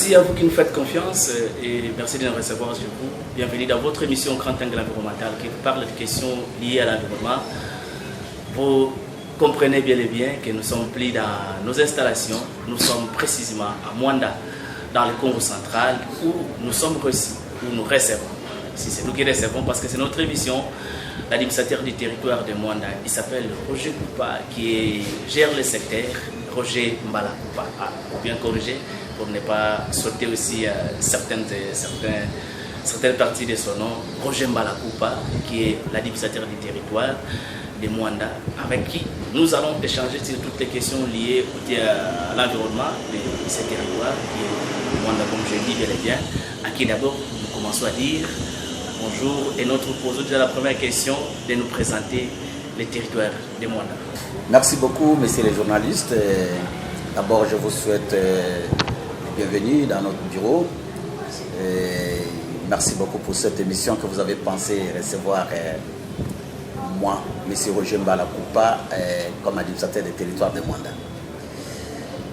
Merci à vous qui nous faites confiance et merci de nous recevoir chez vous. Bienvenue dans votre émission Grand Angle Environnemental qui parle de questions liées à l'environnement. Vous comprenez bien et bien que nous sommes plus dans nos installations. Nous sommes précisément à Mwanda, dans le Congo central, où nous sommes reçus, où nous recevons. Si c'est nous qui recevons, parce que c'est notre émission, l'administrateur du territoire de Mwanda, il s'appelle Roger Koupa, qui gère le secteur. Roger Mbala Koupa, pour bien corriger, pour ne pas sauter aussi certaines parties de son nom. Roger Mbala Koupa, qui est l'administrateur du territoire de Mwanda, avec qui nous allons échanger sur toutes les questions liées à l'environnement de ce territoire, qui est Mwanda, comme je dis bien et bien, à qui d'abord nous commençons à dire bonjour et notre posons déjà la première question de nous présenter le territoire de Mwanda. Merci beaucoup, messieurs les journalistes. D'abord, je vous souhaite bienvenue dans notre bureau. Merci beaucoup pour cette émission que vous avez pensé recevoir moi, monsieur Roger Mbala Koupa, comme administrateur des territoires de Mwanda.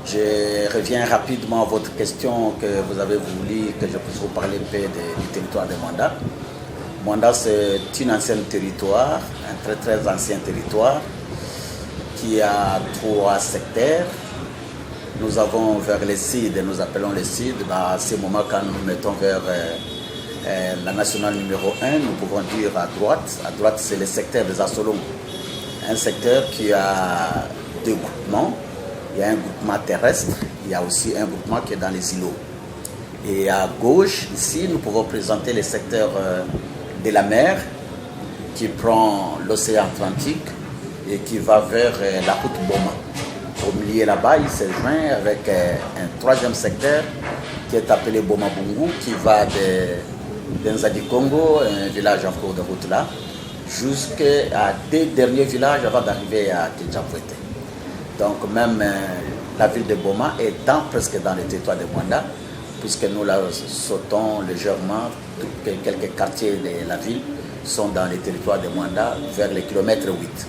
Je reviens rapidement à votre question que vous avez voulu que je puisse vous parler un peu du territoire de Mwanda. Mwanda, c'est un ancien territoire, un très très ancien territoire qui a 3 secteurs. Nous avons vers le sud, nous appelons le sud, à ce moment quand nous mettons vers la nationale numéro 1, nous pouvons dire à droite. À droite, c'est le secteur des Assolongo. Un secteur qui a 2 groupements. Il y a un groupement terrestre, il y a aussi un groupement qui est dans les îlots. Et à gauche, ici, nous pouvons présenter le secteur de la mer qui prend l'océan Atlantique et qui va vers la route Boma. Au milieu là-bas, il se joint avec un 3e secteur qui est appelé Boma Bungu, qui va de Nzadi Congo, un village en cours de route là, jusqu'à 2 derniers villages avant d'arriver à Kinshasa. Donc même la ville de Boma étant presque dans le territoire de Mwanda, puisque nous la sautons légèrement, quelques quartiers de la ville sont dans les territoires de Mwanda vers le kilomètre 8.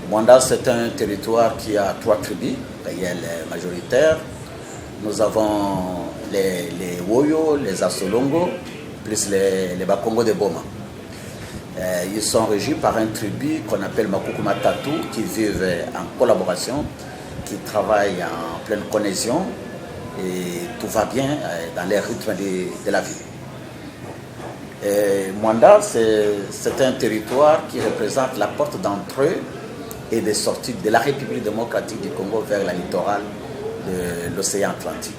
Mwanda, c'est un territoire qui a 3 tribus réelles majoritaires. Nous avons les Woyo, les Assolongo, plus les Bakongo de Boma. Ils sont régis par un tribu qu'on appelle Makukuma Tatou, qui vivent en collaboration, qui travaillent en pleine cohésion, et tout va bien dans les rythmes de la vie. Mwanda, c'est un territoire qui représente la porte d'entrée et de sortie de la République démocratique du Congo vers la littorale de l'océan Atlantique.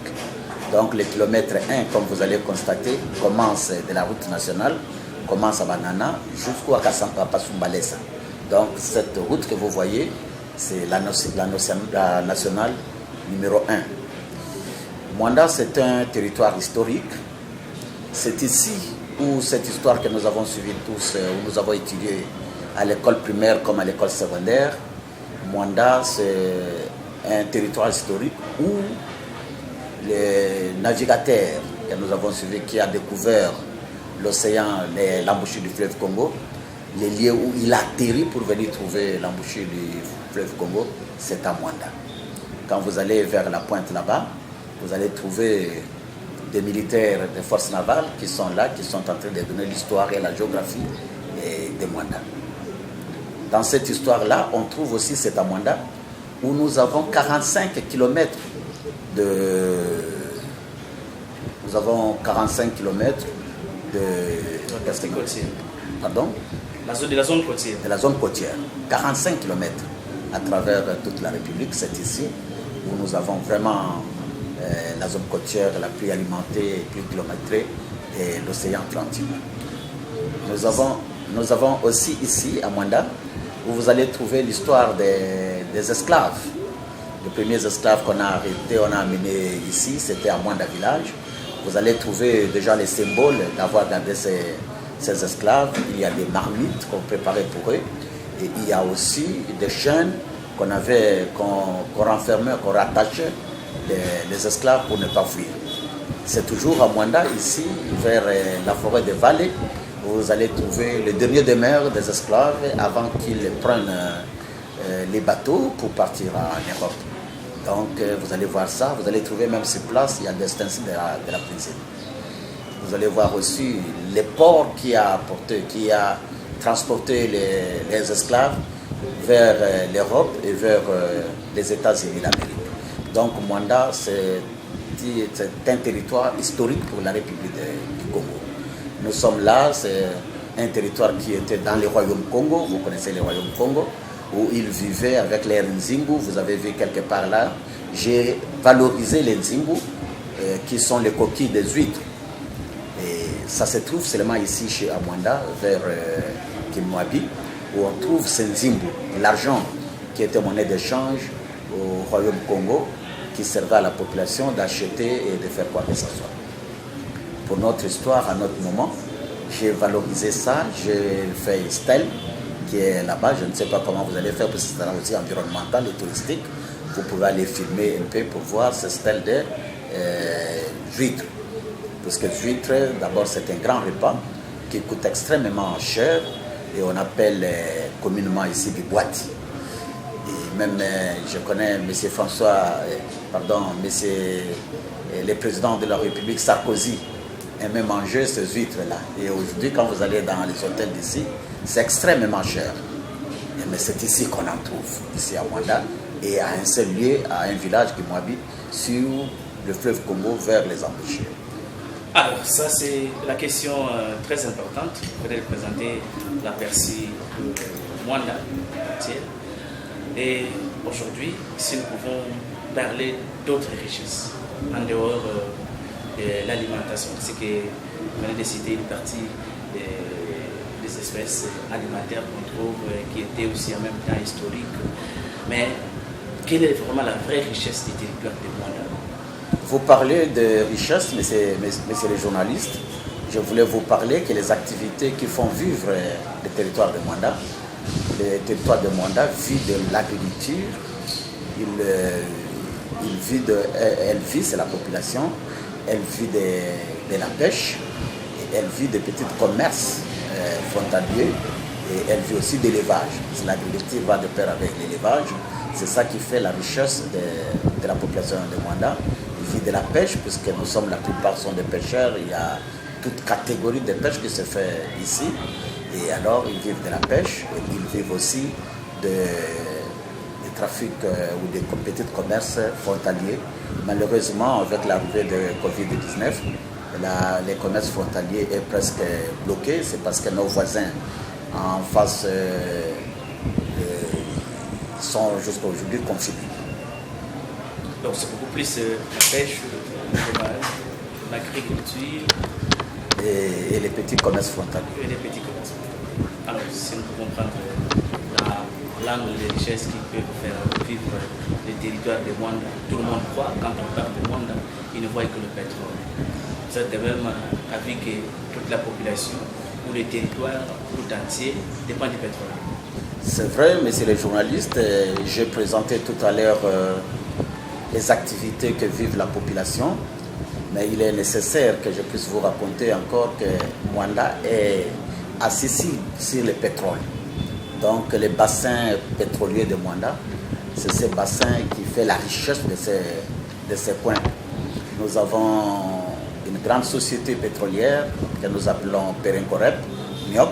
Donc le kilomètre 1, comme vous allez constater, commence de la route nationale, commence à Banana jusqu'à Kasumbalesa. Donc cette route que vous voyez, c'est la nationale numéro 1. Mwanda, c'est un territoire historique. C'est ici où cette histoire que nous avons suivie tous, où nous avons étudié à l'école primaire comme à l'école secondaire. Mwanda, c'est un territoire historique où les navigateurs que nous avons suivis, qui a découvert l'océan, l'embouchure du fleuve Congo, les lieux où il atterrit pour venir trouver l'embouchure du fleuve Congo, c'est à Mwanda. Quand vous allez vers la pointe là-bas, vous allez trouver des militaires des forces navales qui sont là, qui sont en train de donner l'histoire et la géographie de Mwanda. Dans cette histoire-là, on trouve aussi cet Mwanda où nous avons 45 km Nous avons 45 km de... Pardon? De la zone côtière. De la zone côtière. 45 km à travers toute la République. C'est ici où nous avons vraiment la zone côtière la plus alimentée et plus kilométrée de l'océan Atlantique. Nous avons aussi ici à Mwanda où vous allez trouver l'histoire des esclaves. Les premiers esclaves qu'on a arrêtés, on a amenés ici, c'était à Mwanda village. Vous allez trouver déjà les symboles d'avoir gardé ces esclaves. Il y a des marmites qu'on préparait pour eux. Et il y a aussi des chaînes qu'on renfermait, qu'on rattachait les esclaves pour ne pas fuir. C'est toujours à Mwanda, ici, vers la forêt de Vallée, où vous allez trouver les derniers demeures des esclaves avant qu'ils prennent les bateaux pour partir en Europe. Donc vous allez voir ça, vous allez trouver même sur place, il y a des stencils de la prisée. Vous allez voir aussi les ports qui a transporté les esclaves vers l'Europe et vers les États-Unis d'Amérique. Donc Mwanda, c'est un territoire historique pour la République du Congo. Nous sommes là, c'est un territoire qui était dans le royaume Congo, vous connaissez le royaume Congo, où ils vivaient avec les Nzimbu, vous avez vu quelque part là. J'ai valorisé les Nzimbu, qui sont les coquilles des huîtres. Et ça se trouve seulement ici chez Mwanda, vers Kimwabi, où on trouve ces Nzimbu, l'argent qui était monnaie d'échange au royaume Congo, qui servait à la population d'acheter et de faire quoi que ce soit. Pour notre histoire, à notre moment, j'ai valorisé ça, j'ai fait une stèle qui est là-bas, je ne sais pas comment vous allez faire, parce que c'est aussi environnemental et touristique. Vous pouvez aller filmer un peu pour voir ces stèles de huîtres. Parce que l'huître, d'abord, c'est un grand repas qui coûte extrêmement cher et on appelle communément ici des boîtes. Et même, je connais M. le président de la République Sarkozy aimait manger ces huîtres-là. Et aujourd'hui, quand vous allez dans les hôtels d'ici, c'est extrêmement cher. Mais c'est ici qu'on en trouve, ici à Mwanda, et à un seul lieu, à un village qui m'habite, sur le fleuve Congo vers les embouchures. Alors, ça c'est la question très importante. Vous allez présenter la Percy de Mwanda entière. Et aujourd'hui, si nous pouvons parler d'autres richesses, en dehors de l'alimentation, c'est que vous venez de citer une partie des espèces alimentaires qu'on trouve, qui étaient aussi en même temps historiques. Mais quelle est vraiment la vraie richesse du territoire de Mwanda? Vous parlez de richesse, monsieur les journalistes. Je voulais vous parler que les activités qui font vivre le territoire de Mwanda, le territoire de Mwanda vit de l'agriculture, elle vit, c'est la population, elle vit de la pêche, et elle vit des petits commerces frontaliers, et elle vit aussi de l'élevage. L'agriculture va de pair avec l'élevage. C'est ça qui fait la richesse de la population de Mwanda. Ils vivent de la pêche, puisque nous sommes, la plupart sont des pêcheurs. Il y a toute catégorie de pêche qui se fait ici. Et alors, ils vivent de la pêche. Et ils vivent aussi du trafic ou des petits commerces frontaliers. Malheureusement, avec l'arrivée de Covid-19, les commerces frontaliers est presque bloqués. C'est parce que nos voisins en face sont jusqu'à aujourd'hui confinés. Donc c'est beaucoup plus la pêche, l'agriculture et les petits commerces frontaliers. Et les petits commerces frontaliers. Alors si nous pouvons prendre l'angle des richesses qui peuvent faire vivre le territoire de Mwanda, tout le monde croit, quand on parle de Mwanda, il ne voit que le pétrole. C'est de même avis que toute la population ou le territoire tout entier dépend du pétrole. C'est vrai, messieurs les journalistes, j'ai présenté tout à l'heure les activités que vive la population, mais il est nécessaire que je puisse vous raconter encore que Mwanda est assis sur le pétrole. Donc les bassins pétroliers de Mwanda, c'est ces bassins qui fait la richesse de ces points. Nous avons une grande société pétrolière que nous appelons Perencorep, Miok,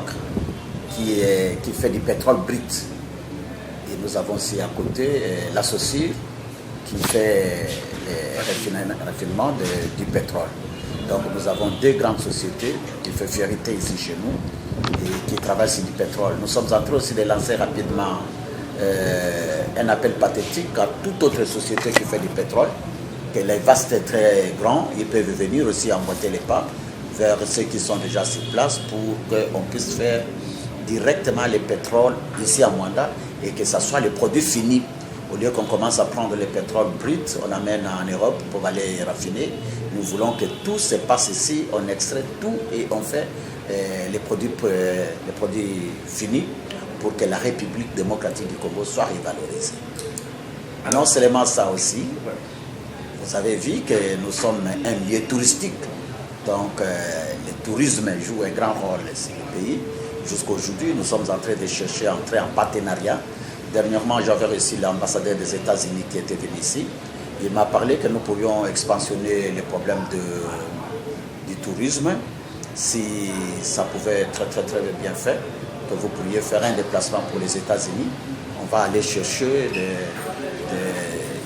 qui fait du pétrole brut. Et nous avons aussi à côté la Socir qui fait le raffinement du pétrole. Donc nous avons deux grandes sociétés qui font vérité ici chez nous et qui travaillent sur du pétrole. Nous sommes en train aussi de lancer rapidement un appel pathétique à toute autre société qui fait du pétrole, que les vastes est très grand, ils peuvent venir aussi emboîter les pas vers ceux qui sont déjà sur place pour qu'on puisse faire directement le pétrole ici à Mwanda et que ce soit le produit fini. Au lieu qu'on commence à prendre le pétrole brut, on amène en Europe pour aller raffiner. Nous voulons que tout se passe ici, on extrait tout et on fait les produits finis pour que la République démocratique du Congo soit revalorisée. Non seulement ça aussi, vous avez vu que nous sommes un lieu touristique. Donc le tourisme joue un grand rôle ici au pays. Jusqu'aujourd'hui, nous sommes en train de chercher à entrer en partenariat. Dernièrement, j'avais reçu l'ambassadeur des États-Unis qui était venu ici. Il m'a parlé que nous pourrions expansionner les problèmes du tourisme si ça pouvait être très bien fait, que vous pourriez faire un déplacement pour les États-Unis. On va aller chercher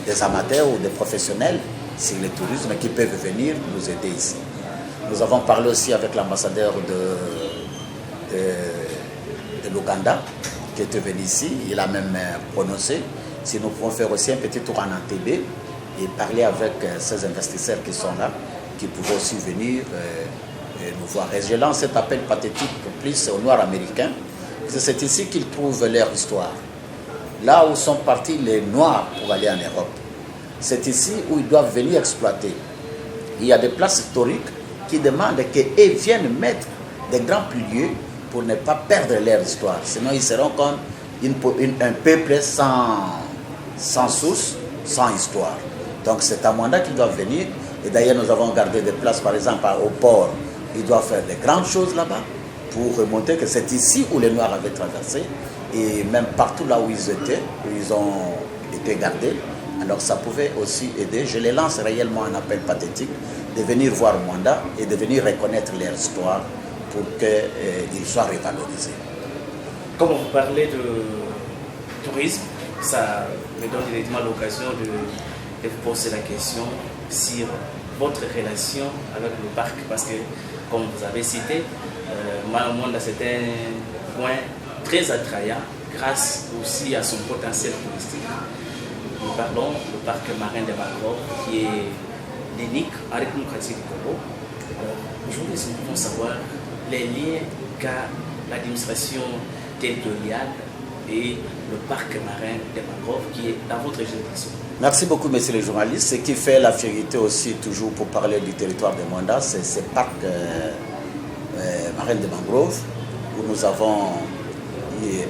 des amateurs ou des professionnels sur le tourisme qui peuvent venir nous aider ici. Nous avons parlé aussi avec l'ambassadeur de l'Ouganda qui était venu ici. Il a même prononcé si nous pouvons faire aussi un petit tour en Entebbe et parler avec ces investisseurs qui sont là, qui pouvaient aussi venir nous voir. Et je lance cet appel pathétique plus aux Noirs américains, parce que c'est ici qu'ils trouvent leur histoire. Là où sont partis les Noirs pour aller en Europe, c'est ici où ils doivent venir exploiter. Il y a des places historiques qui demandent qu'ils viennent mettre des grands piliers pour ne pas perdre leur histoire. Sinon, ils seront comme un peuple sans source, sans histoire. Donc, c'est à Mwanda qu'ils doivent venir. Et d'ailleurs, nous avons gardé des places, par exemple, au port. Ils doivent faire de grandes choses là-bas pour remonter que c'est ici où les Noirs avaient traversé. Et même partout là où ils étaient, où ils ont été gardés. Alors, ça pouvait aussi aider. Je les lance réellement un appel pathétique de venir voir Mwanda et de venir reconnaître leur histoire pour qu'ils soient revalorisés. Comme vous parlez de tourisme, ça me donne directement l'occasion de vous poser la question sur votre relation avec le parc, parce que, comme vous avez cité, Mwanda c'est un point très attrayant grâce aussi à son potentiel touristique. Nous parlons du parc marin de Mangrove qui est l'unique en République démocratique du Congo. Aujourd'hui, nous pouvons savoir les liens qu'a l'administration territoriale et le parc marin de Mangrove qui est dans votre juridiction. Merci beaucoup, messieurs les journalistes. Ce qui fait la fierté aussi, toujours pour parler du territoire de Mwanda, c'est ce parc marin de Mangrove où nous avons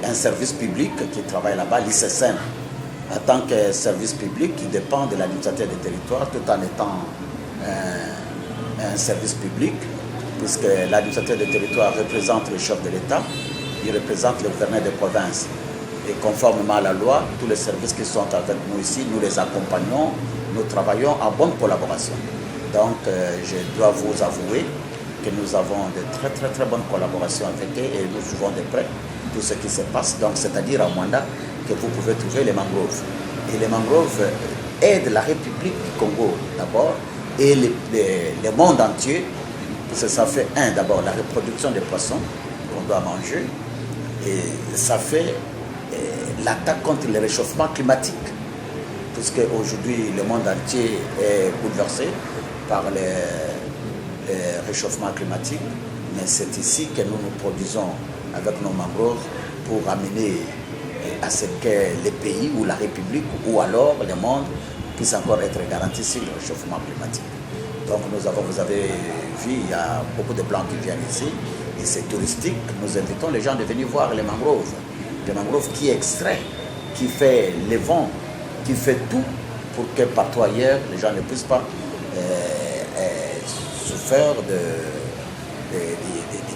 un service public qui travaille là-bas, l'ICSN, en tant que service public qui dépend de l'administrateur des territoires tout en étant un service public, puisque l'administrateur des territoires représente le chef de l'État, il représente le gouverneur des provinces. Et conformément à la loi, tous les services qui sont avec nous ici, nous les accompagnons, nous travaillons en bonne collaboration. Donc, je dois vous avouer que nous avons de très bonnes collaborations avec eux et nous suivons de près tout ce qui se passe. Donc, c'est-à-dire à Mwanda que vous pouvez trouver les mangroves. Et les mangroves aident la République du Congo d'abord et le monde entier, parce que ça fait d'abord la reproduction des poissons qu'on doit manger, et ça fait l'attaque contre le réchauffement climatique, puisque aujourd'hui le monde entier est bouleversé par le réchauffement climatique, mais c'est ici que nous produisons avec nos mangroves pour amener à ce que les pays ou la République ou alors le monde puisse encore être garanti sur le réchauffement climatique. Donc vous avez vu, il y a beaucoup de Blancs qui viennent ici et c'est touristique. Nous invitons les gens de venir voir les mangroves. Les mangroves qui extraient, qui fait les vents, qui fait tout pour que partout ailleurs les gens ne puissent pas souffrir du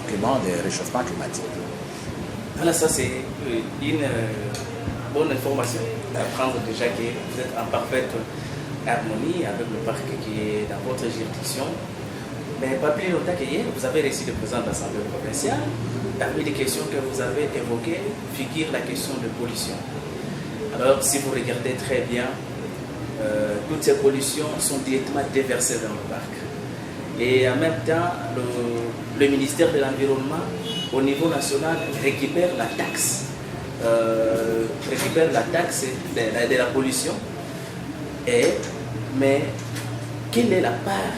climat, du réchauffement climatique. Voilà, ça c'est une bonne information d'apprendre déjà que vous êtes en parfaite harmonie avec le parc qui est dans votre juridiction. Mais pas plus longtemps qu'hier, vous avez reçu le président de l'Assemblée provinciale. Parmi les questions que vous avez évoquées figure la question de pollution. Alors, si vous regardez très bien, toutes ces pollutions sont directement déversées dans le parc. Et en même temps, le ministère de l'Environnement, au niveau national, récupère la taxe de la pollution. Mais quelle est la part,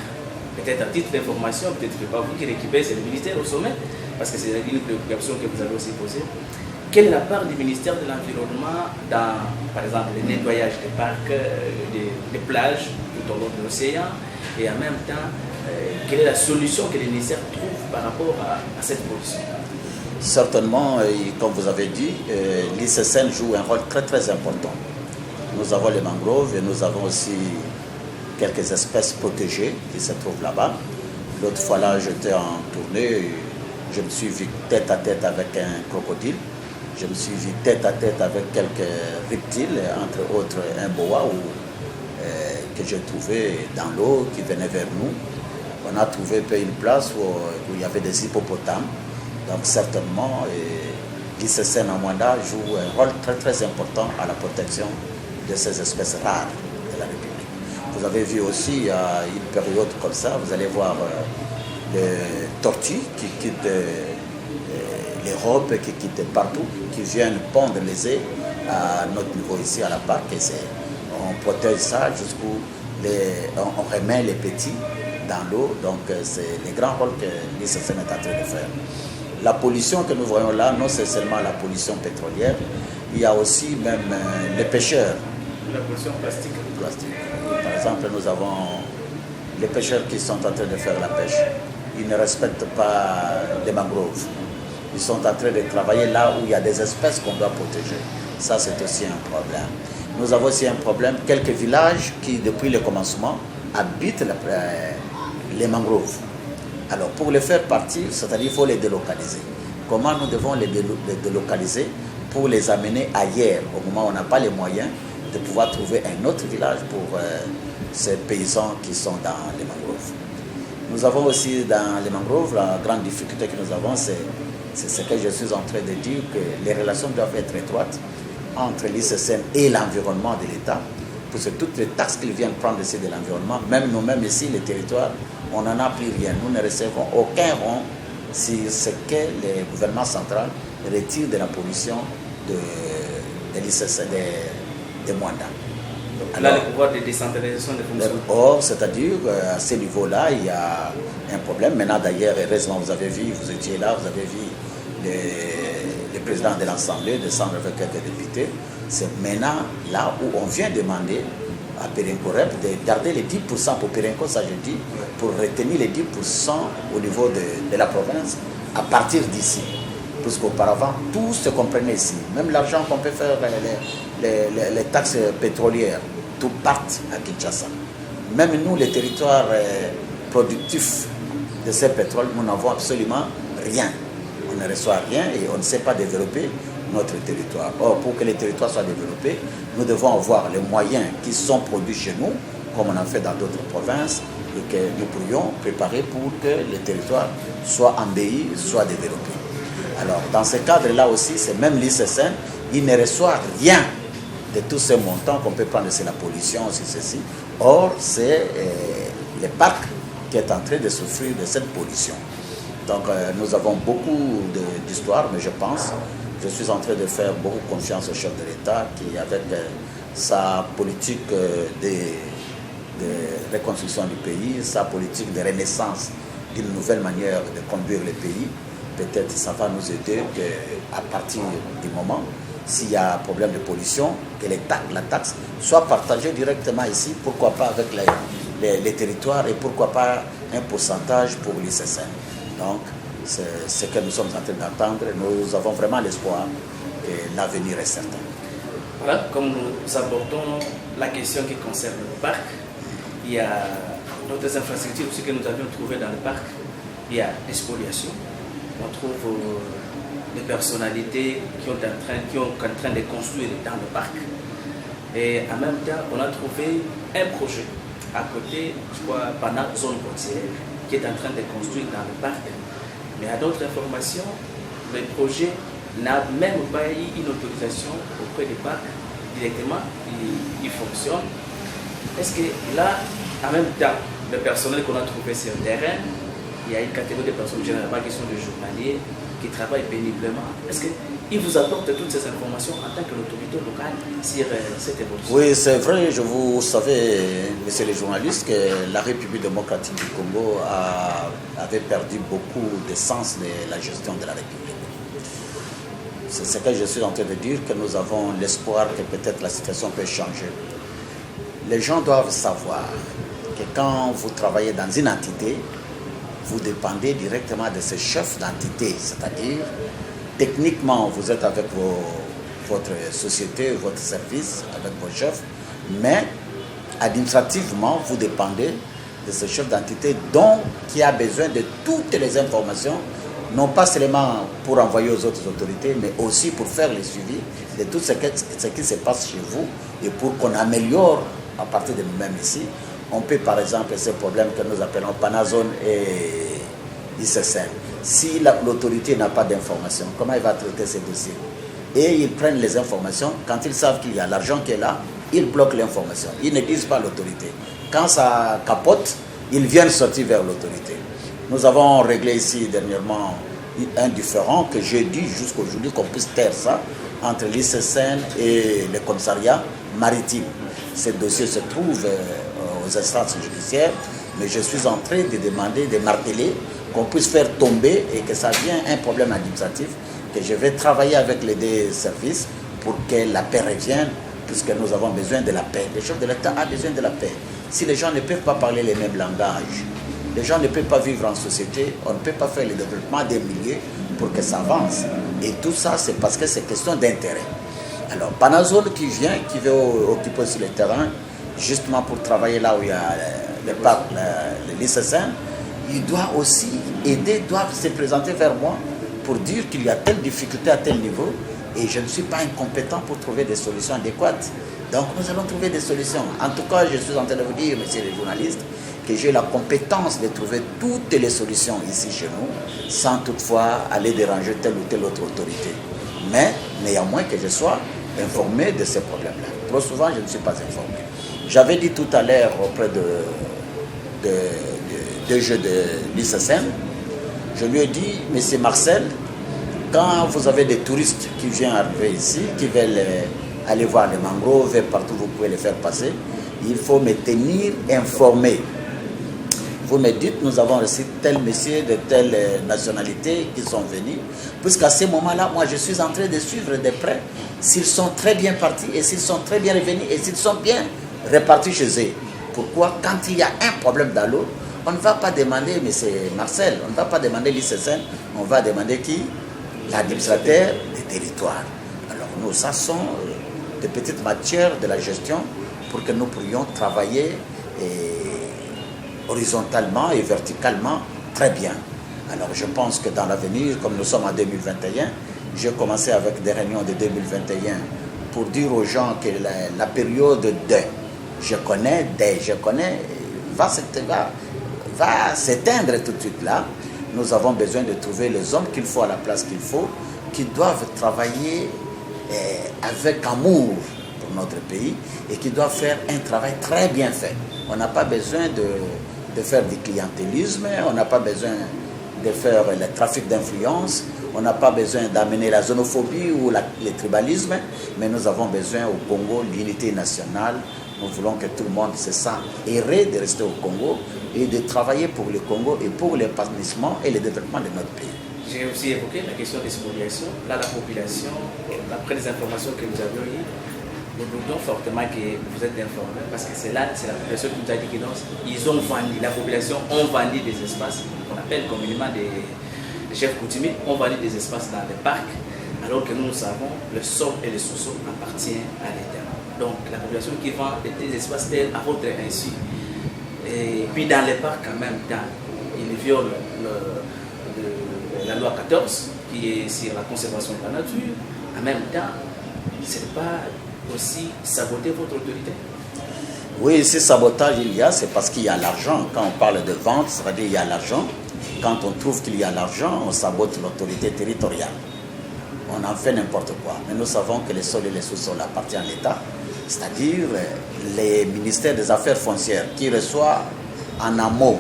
peut-être à titre d'information, peut-être que pas vous qui récupérez, c'est le ministère au sommet, parce que c'est une préoccupation que vous avez aussi posée. Quelle est la part du ministère de l'Environnement dans, par exemple, le nettoyage des parcs, des plages tout au long de l'océan, et en même temps, quelle est la solution que le ministère trouve par rapport à cette pollution? Certainement, comme vous avez dit, l'ICSN joue un rôle très important. Nous avons les mangroves et nous avons aussi quelques espèces protégées qui se trouvent là-bas. L'autre fois là, j'étais en tournée, je me suis vu tête à tête avec un crocodile, je me suis vu tête à tête avec quelques reptiles, entre autres un boa que j'ai trouvées dans l'eau qui venaient vers nous. On a trouvé une place où il y avait des hippopotames. Donc certainement, l'ICCN à Mwanda joue un rôle très très important à la protection de ces espèces rares de la République. Vous avez vu aussi à une période comme ça, vous allez voir des tortues qui quittent l'Europe, qui quittent partout, qui viennent pondre les œufs à notre niveau ici à la Parc. On protège ça jusqu'où on remet les petits dans l'eau. Donc c'est le grand rôle que l'ICCN est en train de faire. La pollution que nous voyons là, non c'est seulement la pollution pétrolière, il y a aussi même les pêcheurs. La pollution plastique. Par exemple, nous avons les pêcheurs qui sont en train de faire la pêche. Ils ne respectent pas les mangroves. Ils sont en train de travailler là où il y a des espèces qu'on doit protéger. Ça, c'est aussi un problème. Nous avons aussi un problème, quelques villages qui, depuis le commencement, habitent les mangroves. Alors, pour les faire partir, c'est-à-dire qu'il faut les délocaliser. Comment nous devons les délocaliser pour les amener ailleurs, au moment où on n'a pas les moyens de pouvoir trouver un autre village pour ces paysans qui sont dans les mangroves. Nous avons aussi dans les mangroves, la grande difficulté que nous avons, c'est ce que je suis en train de dire, que les relations doivent être étroites entre l'ICCN et l'environnement de l'État, parce que toutes les taxes qu'ils viennent prendre ici de l'environnement, même nous-mêmes ici, les territoires, on n'en a plus rien. Nous ne recevons aucun rond si ce que le gouvernement central retire de la pollution de l'ICCN de Mwanda. Là, le pouvoir de décentralisation des fonctions. Or, c'est-à-dire, à ce niveau-là, il y a un problème. Maintenant, d'ailleurs, heureusement, vous avez vu, vous étiez là, vous avez vu le président de l'Assemblée descendre avec quelques députés. C'est maintenant là où on vient demander à Pérenco-Rep de garder les 10% pour Pérenco, ça je dis, pour retenir les 10% au niveau de la province à partir d'ici. Parce qu'auparavant, tout se comprenait ici. Même l'argent qu'on peut faire, les taxes pétrolières, tout part à Kinshasa. Même nous, les territoires productifs de ce pétrole, nous n'avons absolument rien. On ne reçoit rien et on ne sait pas développer notre territoire. Or, pour que les territoires soient développés, nous devons avoir les moyens qui sont produits chez nous, comme on a fait dans d'autres provinces, et que nous pourrions préparer pour que les territoires soient embellis, soient développés. Alors, dans ce cadre-là aussi, c'est même l'ICCN, il ne reçoit rien de tous ces montants qu'on peut prendre, c'est la pollution, c'est ceci. Or, c'est le parc qui est en train de souffrir de cette pollution. Donc, nous avons beaucoup d'histoires, mais je suis en train de faire beaucoup confiance au chef de l'État qui, avec sa politique de reconstruction du pays, sa politique de renaissance d'une nouvelle manière de conduire le pays, peut-être ça va nous aider qu'à partir du moment, s'il y a un problème de pollution, que la taxe soit partagée directement ici, pourquoi pas avec les territoires et pourquoi pas un pourcentage pour l'ICCN. Donc, c'est ce que nous sommes en train d'entendre. Nous avons vraiment l'espoir que l'avenir est certain. Voilà, comme nous abordons la question qui concerne le parc, il y a d'autres infrastructures aussi que nous avions trouvées dans le parc. Il y a des spoliations. On trouve des personnalités qui sont en train de construire dans le parc. Et en même temps, on a trouvé un projet à côté, je crois, pendant zone côtière, qui est en train de construire dans le parc. Mais à d'autres informations, le projet n'a même pas eu une autorisation auprès du parc. Directement, il fonctionne. Est-ce que là, en même temps, le personnel qu'on a trouvé sur le terrain, il y a une catégorie de personnes généralement qui sont des journaliers, qui travaillent péniblement. Est-ce qu'ils vous apportent toutes ces informations en tant que l'autorité locale sur cette évolution? Oui, c'est vrai. Vous savez, messieurs les journalistes, que la République démocratique du Congo avait perdu beaucoup de sens de la gestion de la République. C'est ce que je suis en train de dire, que nous avons l'espoir que peut-être la situation peut changer. Les gens doivent savoir que quand vous travaillez dans une entité, vous dépendez directement de ce chef d'entité, c'est-à-dire, techniquement, vous êtes avec votre société, votre service, avec vos chefs, mais administrativement, vous dépendez de ce chef d'entité qui a besoin de toutes les informations, non pas seulement pour envoyer aux autres autorités, mais aussi pour faire le suivi de tout ce qui se passe chez vous et pour qu'on améliore à partir de nous-mêmes ici. On peut par exemple ces problèmes que nous appelons Panazone et ICSN. Si l'autorité n'a pas d'informations, comment il va traiter ces dossiers? Et ils prennent les informations. Quand ils savent qu'il y a l'argent qui est là, ils bloquent l'information. Ils ne disent pas l'autorité. Quand ça capote, ils viennent sortir vers l'autorité. Nous avons réglé ici dernièrement un différend que j'ai dit jusqu'aujourd'hui qu'on puisse taire ça entre l'ICSN et le commissariat maritime. Ce dossier se trouve aux instances judiciaires, mais je suis en train de demander, de marteler, qu'on puisse faire tomber et que ça devienne un problème administratif, que je vais travailler avec les deux services pour que la paix revienne, puisque nous avons besoin de la paix. Le chef de l'État a besoin de la paix. Si les gens ne peuvent pas parler les mêmes langages, les gens ne peuvent pas vivre en société, on ne peut pas faire le développement des milieux pour que ça avance. Et tout ça, c'est parce que c'est question d'intérêt. Alors, Panazone qui veut occuper aussi le terrain, justement pour travailler là où il y a le parc, le lycéen, il doit aussi aider, doit se présenter vers moi pour dire qu'il y a telle difficulté à tel niveau et je ne suis pas incompétent pour trouver des solutions adéquates. Donc nous allons trouver des solutions. En tout cas, je suis en train de vous dire, messieurs les journalistes, que j'ai la compétence de trouver toutes les solutions ici chez nous, sans toutefois aller déranger telle ou telle autre autorité. Mais néanmoins que je sois informé de ces problèmes-là. Trop souvent, je ne suis pas informé. J'avais dit tout à l'heure auprès de jeux de l'ICSN, je lui ai dit, monsieur Marcel, quand vous avez des touristes qui viennent arriver ici, qui veulent aller voir les mangroves, partout vous pouvez les faire passer, il faut me tenir informé. Vous me dites, nous avons reçu tel monsieur de telle nationalité qui sont venus, puisqu'à ce moment-là, moi je suis en train de suivre de près s'ils sont très bien partis et s'ils sont très bien revenus et s'ils sont bien répartis chez eux. Pourquoi? Quand il y a un problème dans l'eau, on ne va pas demander, mais c'est Marcel, on ne va pas demander l'ICSN, on va demander qui? L'administrateur des territoires. Alors nous, ça sont des petites matières de la gestion pour que nous pourrions travailler horizontalement et verticalement très bien. Alors je pense que dans l'avenir, comme nous sommes en 2021, j'ai commencé avec des réunions de 2021 pour dire aux gens que la période de je connais, va s'éteindre tout de suite là. Nous avons besoin de trouver les hommes qu'il faut à la place qu'il faut, qui doivent travailler avec amour pour notre pays et qui doivent faire un travail très bien fait. On n'a pas besoin de faire du clientélisme, on n'a pas besoin de faire le trafic d'influence, on n'a pas besoin d'amener la xénophobie ou le tribalisme, mais nous avons besoin au Congo l'unité nationale. Nous voulons que tout le monde se sente heureux de rester au Congo et de travailler pour le Congo et pour l'épanouissement et le développement de notre pays. J'ai aussi évoqué la question des spoliations. Là, la population, d'après les informations que nous avions eues, nous doutons fortement que vous êtes informés parce que c'est la population qui nous a dit qu'ils ont vendu, la population ont vendu des espaces qu'on appelle communément des chefs coutumiers, ont vendu des espaces dans des parcs, alors que nous savons le sol et le sous-sol appartiennent à l'État. Donc la population qui vend des espaces tels à votre insu. Et puis dans les parcs en même temps, ils violent la loi 14 qui est sur la conservation de la nature. En même temps, ce n'est pas aussi saboter votre autorité? Oui, si sabotage il y a, c'est parce qu'il y a l'argent. Quand on parle de vente, ça veut dire qu'il y a l'argent. Quand on trouve qu'il y a l'argent, on sabote l'autorité territoriale. On en fait n'importe quoi. Mais nous savons que les sols et les sous-sols appartiennent à l'État, c'est-à-dire les ministères des Affaires foncières qui reçoivent en amont.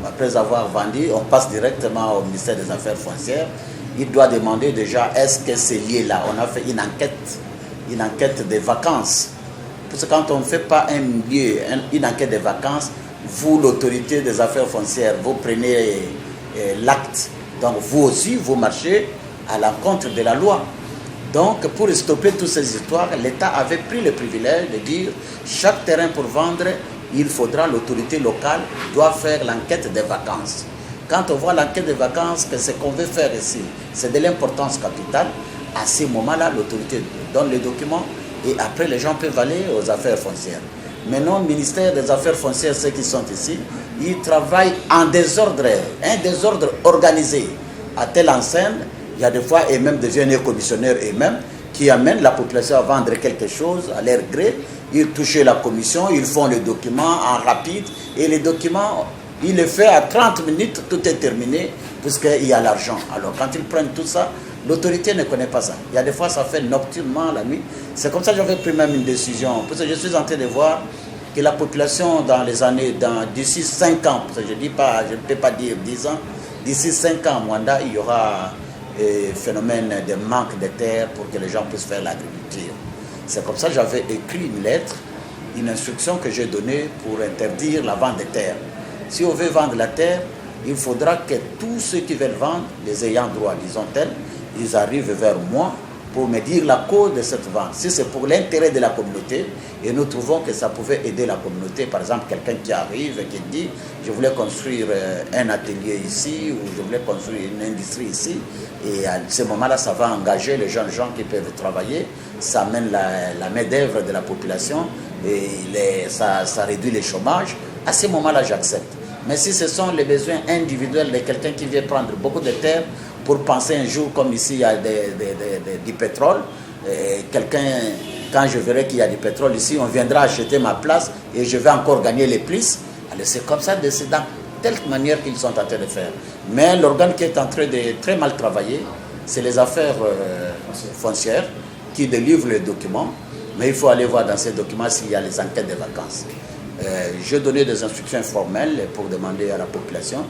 Après avoir vendu, on passe directement au ministère des Affaires foncières. Il doit demander déjà est-ce que c'est lié là. On a fait une enquête de vacances. Parce que quand on ne fait pas une enquête de vacances, vous, l'autorité des affaires foncières, vous prenez l'acte. Donc vous aussi, vous marchez à l'encontre de la loi. Donc pour stopper toutes ces histoires, l'État avait pris le privilège de dire chaque terrain pour vendre, il faudra, l'autorité locale doit faire l'enquête des vacances. Quand on voit l'enquête des vacances, que ce qu'on veut faire ici, c'est de l'importance capitale, à ce moment-là, l'autorité donne les documents et après les gens peuvent aller aux affaires foncières. Maintenant, le ministère des Affaires foncières, ceux qui sont ici, ils travaillent en désordre, un désordre organisé. À telle enseigne, il y a des fois, et même des jeunes commissionnaires eux-mêmes, qui amènent la population à vendre quelque chose à leur gré, ils touchent la commission, ils font le document en rapide, et les documents, il le fait à 30 minutes, tout est terminé, puisqu'il y a l'argent. Alors quand ils prennent tout ça, l'autorité ne connaît pas ça. Il y a des fois, ça fait nocturnement, la nuit. C'est comme ça que j'avais pris même une décision, parce que je suis en train de voir que la population dans les années, d'ici 5 ans, parce que je ne peux pas dire 10 ans, d'ici 5 ans, Mwanda, il y aura un phénomène de manque de terre pour que les gens puissent faire l'agriculture. C'est comme ça que j'avais écrit une lettre, une instruction que j'ai donnée pour interdire la vente de terre. Si on veut vendre la terre, il faudra que tous ceux qui veulent vendre, les ayants droit, disons tel, ils arrivent vers moi pour me dire la cause de cette vente. Si c'est pour l'intérêt de la communauté, et nous trouvons que ça pouvait aider la communauté, par exemple quelqu'un qui arrive et qui dit « je voulais construire un atelier ici » ou « je voulais construire une industrie ici », et à ce moment-là, ça va engager les jeunes gens qui peuvent travailler, ça amène la main-d'œuvre de la population, et ça réduit le chômage. À ce moment-là, j'accepte. Mais si ce sont les besoins individuels de quelqu'un qui vient prendre beaucoup de terre pour penser un jour, comme ici, il y a du pétrole, quelqu'un, quand je verrai qu'il y a du pétrole ici, on viendra acheter ma place et je vais encore gagner les plus. Alors c'est comme ça, c'est dans telle manière qu'ils sont en train de faire. Mais l'organe qui est en train de très mal travailler, c'est les affaires foncières qui délivrent les documents. Mais il faut aller voir dans ces documents s'il y a les enquêtes de vacances. J'ai donné des instructions formelles pour demander à la population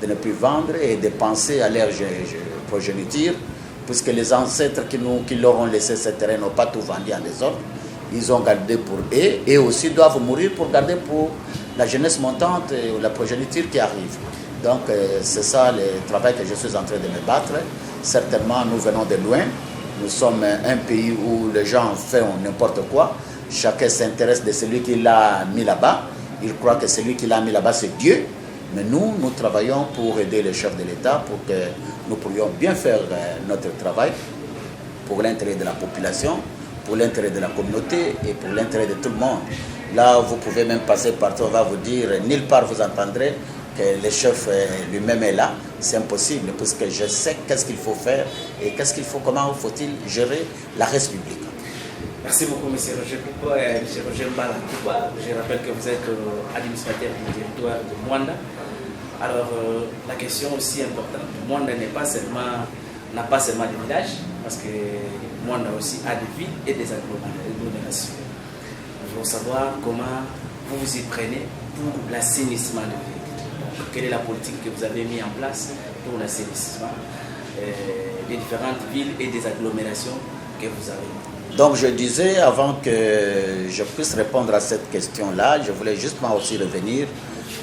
de ne plus vendre et de penser à leur progéniture, puisque les ancêtres qui leur ont laissé ce terrain n'ont pas tout vendu en désordre. Ils ont gardé pour eux et aussi doivent mourir pour garder pour la jeunesse montante et la progéniture qui arrive. Donc c'est ça le travail que je suis en train de me battre. Certainement, nous venons de loin. Nous sommes un pays où les gens font n'importe quoi. Chacun s'intéresse de celui qui l'a mis là-bas. Il croit que celui qui l'a mis là-bas, c'est Dieu. Mais nous travaillons pour aider les chefs de l'État pour que nous pourrions bien faire notre travail pour l'intérêt de la population, pour l'intérêt de la communauté et pour l'intérêt de tout le monde. Là, vous pouvez même passer partout, on va vous dire, nulle part vous entendrez que le chef lui-même est là. C'est impossible, puisque je sais qu'est-ce qu'il faut faire et comment faut-il gérer la res publique. Merci beaucoup, M. Roger. Pourquoi M. Roger Mbala? Je rappelle que vous êtes administrateur du territoire de Mwanda. Alors, la question aussi importante, Mwanda n'a pas seulement des villages, parce que Mwanda aussi a des villes et des agglomérations. Il faut savoir comment vous vous y prenez pour l'assainissement de villes. Quelle est la politique que vous avez mise en place pour l'assainissement des différentes villes et des agglomérations que vous avez? Donc je disais, avant que je puisse répondre à cette question-là, je voulais justement aussi revenir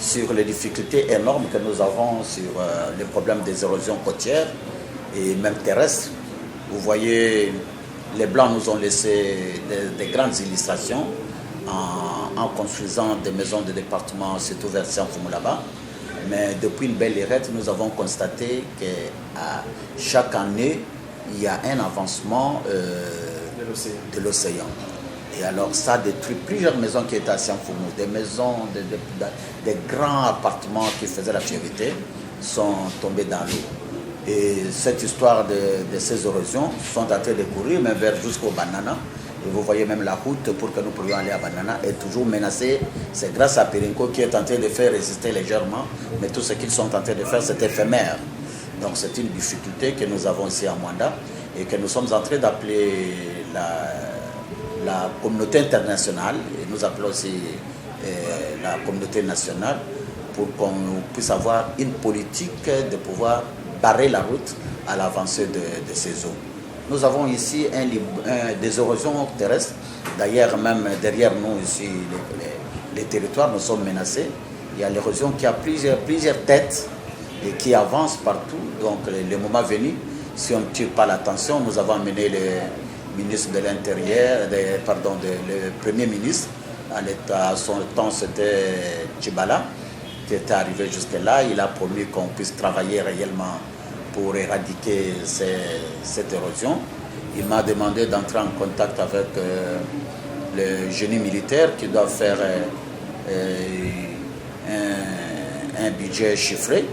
sur les difficultés énormes que nous avons sur les problèmes des érosions côtières et même terrestres. Vous voyez, les Blancs nous ont laissé des grandes illustrations en construisant des maisons de département, surtout vers Saint-Foumou là-bas. Mais depuis une belle lurette, nous avons constaté qu'à chaque année, il y a un avancement de l'océan. Et alors ça détruit plusieurs maisons qui étaient à Saint-Foumou, des maisons, des grands appartements qui faisaient la priorité sont tombés dans l'eau. Et cette histoire de ces érosions sont en train de courir même vers jusqu'au Banana. Et vous voyez même la route pour que nous pourrions aller à Banana est toujours menacée. C'est grâce à Pirinko qui est en train de faire résister légèrement, mais tout ce qu'ils sont en train de faire, c'est éphémère. Donc c'est une difficulté que nous avons ici à Mwanda et que nous sommes en train d'appeler la communauté internationale, et nous appelons aussi la communauté nationale, pour qu'on puisse avoir une politique de pouvoir barrer la route à l'avancée de ces eaux. Nous avons ici des érosions terrestres. D'ailleurs, même derrière nous, ici, les territoires, nous sommes menacés. Il y a l'érosion qui a plusieurs têtes et qui avance partout. Donc, le moment venu, si on ne tire pas l'attention, nous avons amené le ministre de l'Intérieur, le Premier ministre. À son temps, c'était Tchibala, qui était arrivé jusque-là. Il a promis qu'on puisse travailler réellement pour éradiquer cette érosion. Il m'a demandé d'entrer en contact avec le génie militaire qui doit faire un budget chiffré.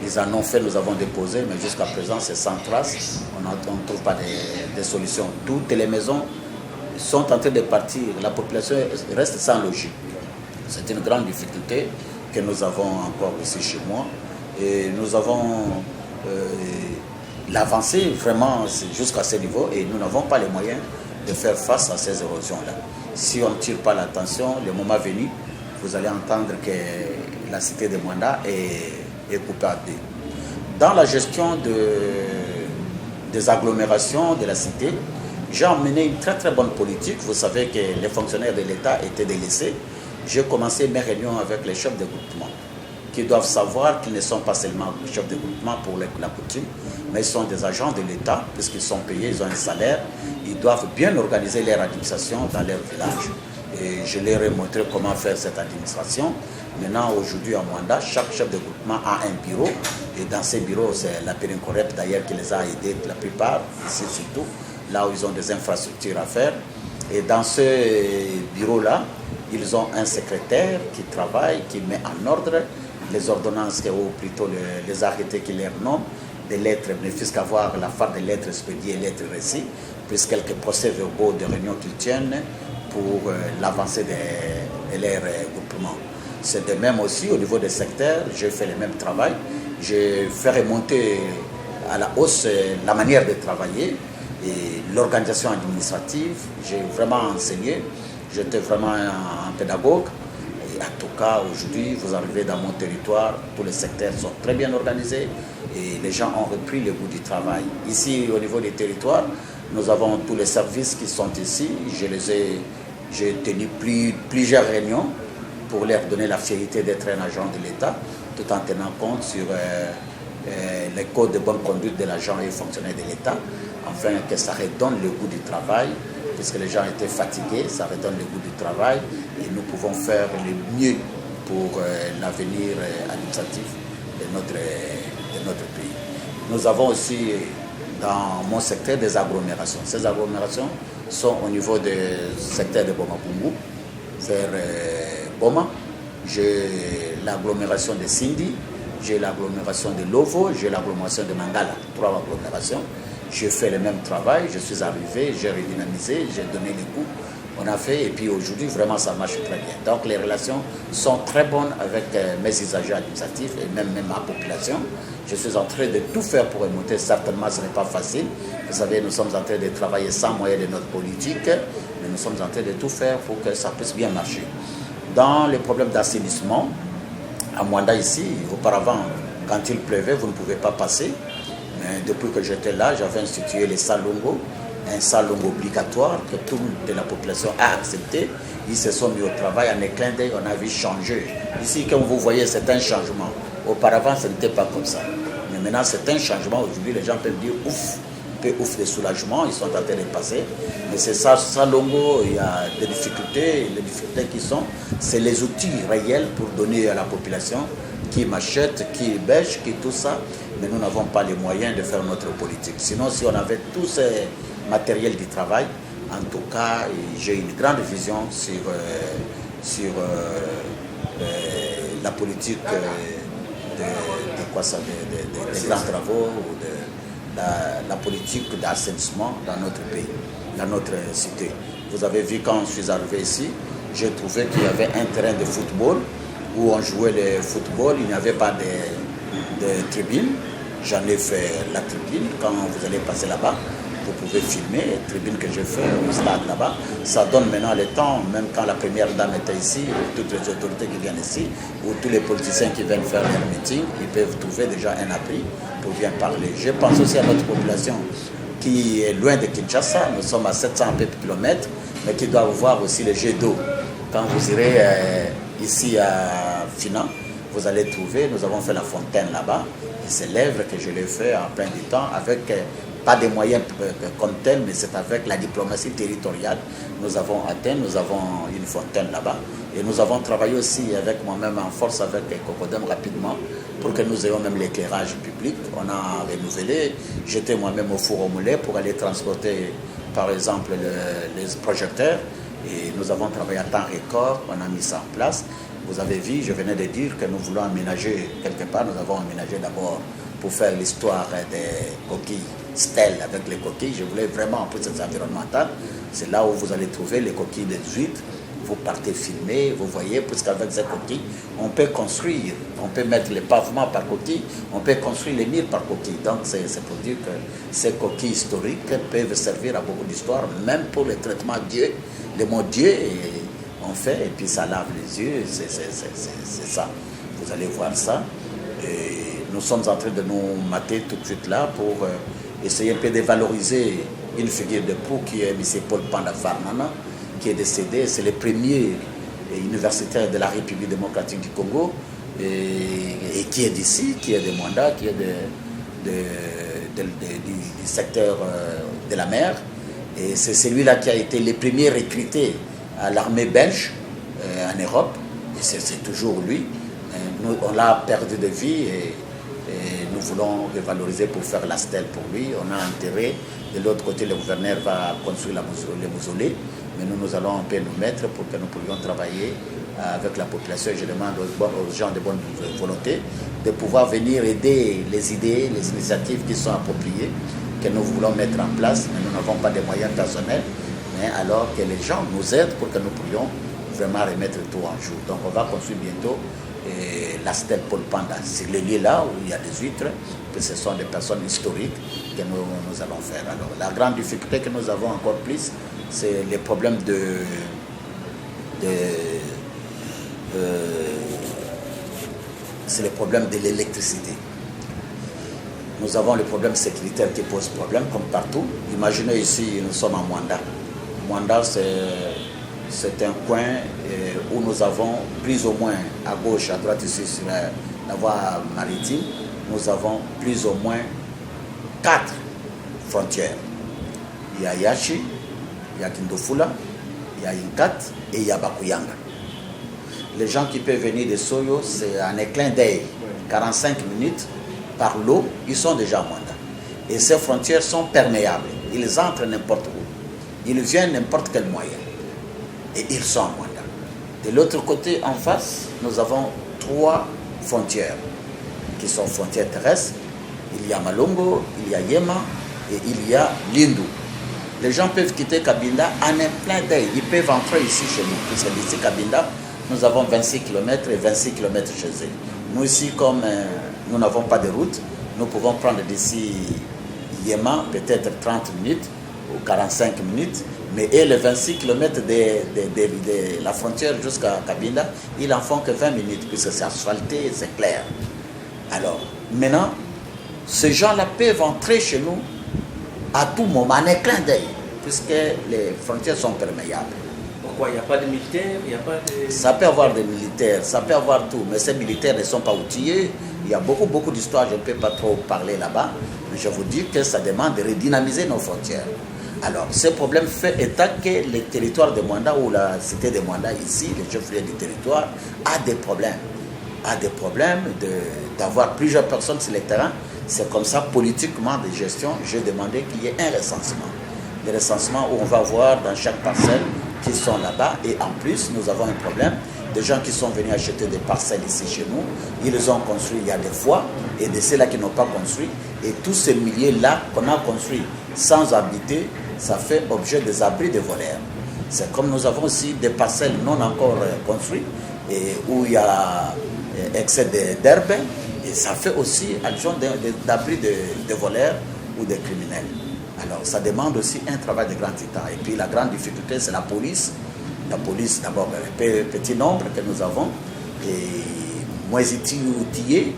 Ils en ont fait, nous avons déposé, mais jusqu'à présent c'est sans trace. On ne trouve pas de solution. Toutes les maisons sont en train de partir. La population reste sans logis. C'est une grande difficulté que nous avons encore ici chez moi. Et nous avons l'avancée vraiment jusqu'à ce niveau et nous n'avons pas les moyens de faire face à ces érosions-là. Si on ne tire pas l'attention, le moment venu, vous allez entendre que la cité de Mwanda est coupée à deux. Dans la gestion des agglomérations de la cité, j'ai emmené une très très bonne politique. Vous savez que les fonctionnaires de l'État étaient délaissés. J'ai commencé mes réunions avec les chefs de groupement qui doivent savoir qu'ils ne sont pas seulement chefs de groupement pour la coutume, mais ils sont des agents de l'État puisqu'ils sont payés, ils ont un salaire. Ils doivent bien organiser leur administration dans leur village. Et je leur ai montré comment faire cette administration. Maintenant, aujourd'hui, à Mwanda, chaque chef de groupement a un bureau. Et dans ces bureaux, c'est la Périncorep d'ailleurs qui les a aidés, la plupart, ici surtout, là où ils ont des infrastructures à faire. Et dans ce bureau-là, ils ont un secrétaire qui travaille, qui met en ordre les ordonnances, ou plutôt les arrêtés qui leur nomment, des lettres, ne fût-ce qu'avoir la part des lettres expédiées et lettres récits, plus quelques procès-verbaux de réunions qu'ils tiennent pour l'avancée de leur groupement. C'est de même aussi au niveau des secteurs, j'ai fait le même travail. J'ai fait remonter à la hausse la manière de travailler et l'organisation administrative. J'ai vraiment enseigné, j'étais vraiment un pédagogue. Et en tout cas, aujourd'hui, vous arrivez dans mon territoire, tous les secteurs sont très bien organisés et les gens ont repris le goût du travail. Ici, au niveau des territoires, nous avons tous les services qui sont ici. J'ai tenu plusieurs réunions pour leur donner la fierté d'être un agent de l'État, tout en tenant compte sur les codes de bonne conduite de l'agent et fonctionnaire de l'État, afin que ça redonne le goût du travail, puisque les gens étaient fatigués, ça redonne le goût du travail, et nous pouvons faire le mieux pour l'avenir administratif de notre pays. Nous avons aussi dans mon secteur des agglomérations. Ces agglomérations sont au niveau du secteur de Boma-Bungu, vers Boma. J'ai l'agglomération de Sindi, j'ai l'agglomération de Lovo, j'ai l'agglomération de Mangala, 3 agglomérations. J'ai fait le même travail, je suis arrivé, j'ai redynamisé, j'ai donné les coups, on a fait, et puis aujourd'hui, vraiment, ça marche très bien. Donc, les relations sont très bonnes avec mes usagers administratifs et même ma population. Je suis en train de tout faire pour remonter. Certainement, ce n'est pas facile. Vous savez, nous sommes en train de travailler sans moyen de notre politique, mais nous sommes en train de tout faire pour que ça puisse bien marcher. Dans les problèmes d'assainissement, à Mwanda ici, auparavant, quand il pleuvait, vous ne pouvez pas passer. Mais depuis que j'étais là, j'avais institué les salongo, un salongo obligatoire que toute la population a accepté. Ils se sont mis au travail en un clin d'œil, on a vu changer. Ici, comme vous voyez, c'est un changement. Auparavant, ce n'était pas comme ça. Mais maintenant, c'est un changement. Aujourd'hui, les gens peuvent dire ouf, ouf de soulagement, ils sont en train de passer. Mais c'est ça, Salongo, il y a des difficultés. Les difficultés qui sont, c'est les outils réels pour donner à la population qui machette, qui bêche, qui tout ça. Mais nous n'avons pas les moyens de faire notre politique. Sinon, si on avait tous ces matériels du travail, en tout cas, j'ai une grande vision sur la politique des grands travaux ou de la politique d'assainissement dans notre pays, dans notre cité. Vous avez vu quand je suis arrivé ici, j'ai trouvé qu'il y avait un terrain de football où on jouait le football, il n'y avait pas de tribune. J'en ai fait la tribune. Quand vous allez passer là-bas, vous pouvez filmer la tribune que j'ai fait au stade là-bas. Ça donne maintenant le temps, même quand la première dame était ici, ou toutes les autorités qui viennent ici, ou tous les politiciens qui viennent faire leur meeting, ils peuvent trouver déjà un abri pour bien parler. Je pense aussi à notre population qui est loin de Kinshasa. Nous sommes à 700 km, mais qui doivent voir aussi le jet d'eau. Quand vous irez ici à Finan, vous allez trouver, nous avons fait la fontaine là-bas. Et c'est l'œuvre que je l'ai fait en plein du temps avec pas des moyens comme tel, mais c'est avec la diplomatie territoriale. Nous avons atteint, nous avons une fontaine là-bas. Et nous avons travaillé aussi avec moi-même en force avec Cocodem rapidement pour que nous ayons même l'éclairage public. On a renouvelé. J'étais moi-même au four au moulin pour aller transporter par exemple les projecteurs. Et nous avons travaillé à temps record, on a mis ça en place. Vous avez vu, je venais de dire que nous voulons aménager quelque part. Nous avons aménagé d'abord pour faire l'histoire des coquilles, stèles avec les coquilles. Je voulais vraiment pour cette environnementale. C'est là où vous allez trouver les coquilles des huîtres. Vous partez filmer, vous voyez, puisqu'avec ces coquilles, on peut construire, on peut mettre les pavements par coquille, on peut construire les murs par coquille. Donc c'est pour dire que ces coquilles historiques peuvent servir à beaucoup d'histoires, même pour le traitement Dieu, le mot Dieu, on fait, et puis ça lave les yeux, c'est ça. Vous allez voir ça. Et nous sommes en train de nous mater tout de suite là pour essayer un peu de valoriser une figure de proue qui est M. Paul Panda Farnana, qui est décédé. C'est le premier universitaire de la République démocratique du Congo et qui est d'ici, qui est de Mwanda, qui est du secteur de la mer. Et c'est celui-là qui a été le premier recruté à l'armée belge en Europe. Et c'est toujours lui. Nous, on l'a perdu de vie et nous voulons le valoriser pour faire la stèle pour lui. On a intérêt. De l'autre côté, le gouverneur va construire le mausolée. Mais nous allons un peu nous mettre pour que nous pourrions travailler avec la population. Et je demande aux gens de bonne volonté de pouvoir venir aider les idées, les initiatives qui sont appropriées, que nous voulons mettre en place. Mais nous n'avons pas de moyens personnels. Mais alors que les gens nous aident pour que nous pourrions vraiment remettre tout en jour. Donc on va construire bientôt la stèle Paul Panda. C'est le lieu là où il y a des huîtres, que ce sont des personnes historiques que nous allons faire. Alors la grande difficulté que nous avons encore plus, c'est les problèmes c'est le problème de l'électricité. Nous avons le problème sécuritaire qui pose problème, comme partout. Imaginez ici, nous sommes à Mwanda. Mwanda, c'est un coin où nous avons plus ou moins à gauche, à droite ici sur la voie maritime, nous avons plus ou moins 4 frontières. Il y a Yachi, il y a Kindofula, il y a Inkat et il y a Bakuyanga. Les gens qui peuvent venir de Soyo, c'est un éclain d'œil, 45 minutes par l'eau, ils sont déjà à Mwanda. Et ces frontières sont perméables, ils entrent n'importe où, ils viennent n'importe quel moyen. Et ils sont à Mwanda. De l'autre côté, en face, nous avons 3 frontières qui sont frontières terrestres. Il y a Malongo, il y a Yema et il y a Lindu. Les gens peuvent quitter Cabinda en un plein d'œil. Ils peuvent entrer ici chez nous. Puisque d'ici Cabinda, nous avons 26 km et 26 km chez eux. Nous ici, comme nous n'avons pas de route, nous pouvons prendre d'ici Yema peut-être 30 minutes ou 45 minutes. Mais les 26 km de la frontière jusqu'à Cabinda, ils en font que 20 minutes, puisque c'est asphalté, c'est clair. Alors, maintenant, ces gens-là peuvent entrer chez nous à tout moment, en un clin d'œil, puisque les frontières sont perméables. Pourquoi il n'y a pas de militaires, il n'y a pas de... Ça peut avoir des militaires, ça peut avoir tout, mais ces militaires ne sont pas outillés. Il y a beaucoup d'histoires, je ne peux pas trop parler là-bas, mais je vous dis que ça demande de redynamiser nos frontières. Alors, ce problème fait état que le territoire de Mwanda ou la cité de Mwanda, ici, le chef-lieu du territoire, a des problèmes. A des problèmes d'avoir plusieurs personnes sur le terrain. C'est comme ça, politiquement, de gestion, j'ai demandé qu'il y ait un recensement. Le recensement où on va voir dans chaque parcelle qui sont là-bas. Et en plus, nous avons un problème. Des gens qui sont venus acheter des parcelles ici chez nous, ils les ont construits il y a des fois, et de ceux-là qui n'ont pas construit. Et tous ces milliers-là qu'on a construits sans habiter, ça fait objet des abris de voleurs. C'est comme nous avons aussi des parcelles non encore construites, et où il y a excès d'herbe, et ça fait aussi allusion d'abris de voleurs ou de criminels. Alors ça demande aussi un travail de grand état. Et puis la grande difficulté, c'est la police. La police, d'abord, un petit nombre que nous avons, et moins outillés.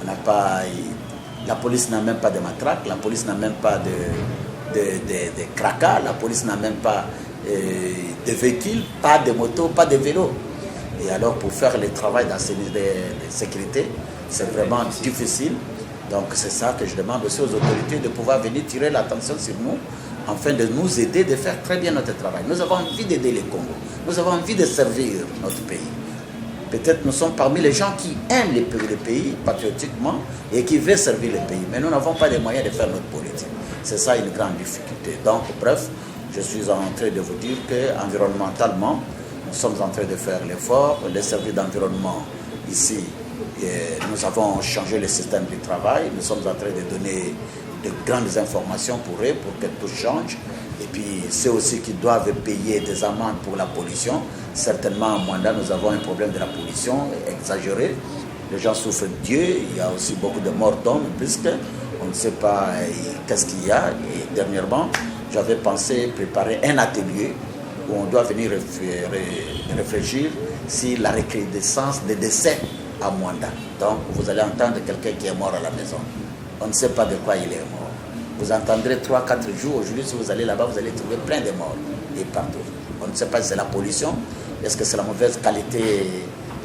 On n'a pas, la police n'a même pas de matraque, la police n'a même pas de cracas, la police n'a même pas de véhicules, pas de motos, pas de vélos. Et alors pour faire le travail dans ces de sécurité, c'est vraiment difficile. Donc c'est ça que je demande aussi aux autorités de pouvoir venir tirer l'attention sur nous, afin de nous aider de faire très bien notre travail. Nous avons envie d'aider les Congo, nous avons envie de servir notre pays. Peut-être nous sommes parmi les gens qui aiment le pays patriotiquement et qui veulent servir le pays, mais nous n'avons pas les moyens de faire notre politique. C'est ça une grande difficulté. Donc bref, je suis en train de vous dire qu'environnementalement, nous sommes en train de faire l'effort. Les services d'environnement ici, nous avons changé le système du travail. Nous sommes en train de donner de grandes informations pour eux, pour que tout change. Et puis, ceux aussi qui doivent payer des amendes pour la pollution. Certainement, à Mwanda, nous avons un problème de la pollution exagéré. Les gens souffrent de Dieu. Il y a aussi beaucoup de morts d'hommes, puisque on ne sait pas qu'est-ce qu'il y a. Et dernièrement, j'avais pensé préparer un atelier où on doit venir réfléchir sur la recrudescence des décès à Mwanda. Donc, vous allez entendre quelqu'un qui est mort à la maison. On ne sait pas de quoi il est mort. Vous entendrez 3-4 jours. Aujourd'hui, si vous allez là-bas, vous allez trouver plein de morts. Et partout. On ne sait pas si c'est la pollution. Est-ce que c'est la mauvaise qualité